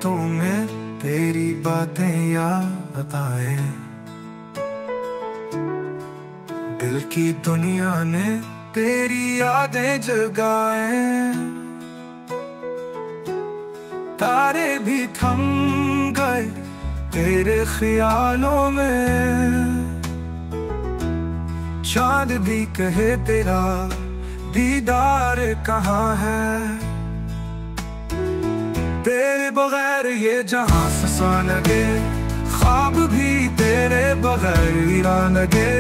रातों में तेरी बातें याद आए। दिल की दुनिया ने तेरी यादें जगाए। तारे भी थम गए तेरे ख्यालों में। चांद भी कहे तेरा दीदार कहाँ है। तेरे बगैर ये जहां ससा लगे, ख्वाब भी तेरे बगैर वीरान लगे।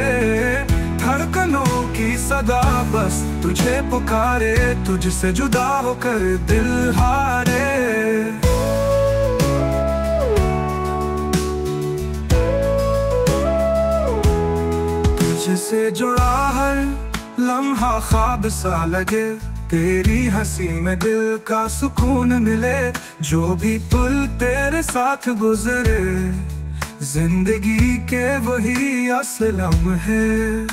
धड़कनों की सदा बस तुझे पुकारे, तुझसे जुदा होकर दिल हारे। तुझसे जुड़ा हर लम्हा ख्वाब सा लगे। तेरी हंसी में दिल का सुकून मिले। जो भी पल तेरे साथ गुजरे, जिंदगी के वही असलम है।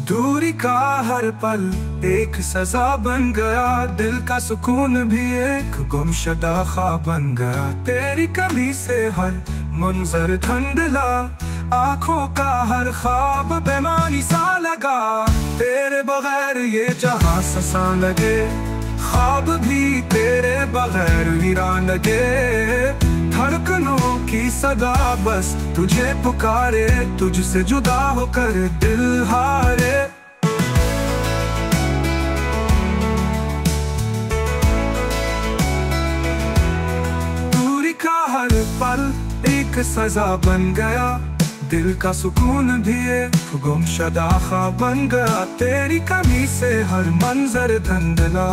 दूरी का हर पल एक सजा बन गया। दिल का सुकून भी एक गुमशुदा ख्वाब बन गया। तेरी कमी से हर मंजर धुंधला, आँखों का हर ख्वाब बेमानी सा लगा। तेरे बगैर ये जहां ससा लगे, ख्वाब भी तेरे बगैर वीरान लगे। धड़कनों की सदा बस तुझे पुकारे, तुझसे जुदा होकर दिल हारे। दूरी का हर पल एक सजा बन गया। दिल का सुकून भी एक गुमशुदा ख्वाब बन गया। तेरी कमी से हर मंजर धुंधला,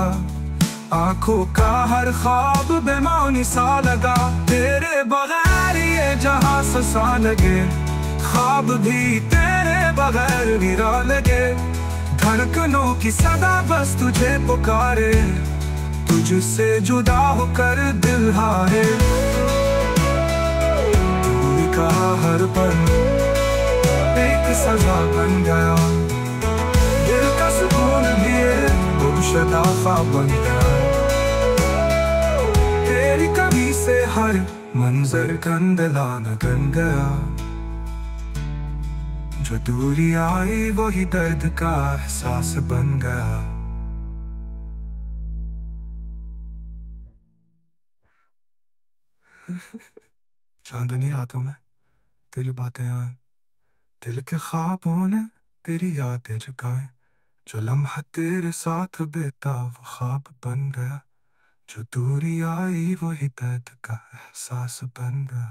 आँखों का हर ख्वाब बेमानी सा लगा। तेरे बगैर ये जहां ससा लगे, ख्वाब भी तेरे बगैर वीरा लगे। धड़कनों की सदा बस तुझे पुकारे, तुझसे जुदा होकर दिल हारे। दूरी का हर पल एक सजा बन गया। दिल का सुकून भी एक गुमशुदा ख्वाब बन गया। तेरी कमी से हर मंजर धुंधला बन गया। जो दूरी आई वही दर्द का एहसास बन गया। चांदनी रातों में तेरी बातें आए। दिल के ख्वाबों ने तेरी यादें जगाए। जो लम्हा तेरे साथ बीता वो ख्वाब बन गया। जो दूरी आई वही दर्द का एहसास बन गया।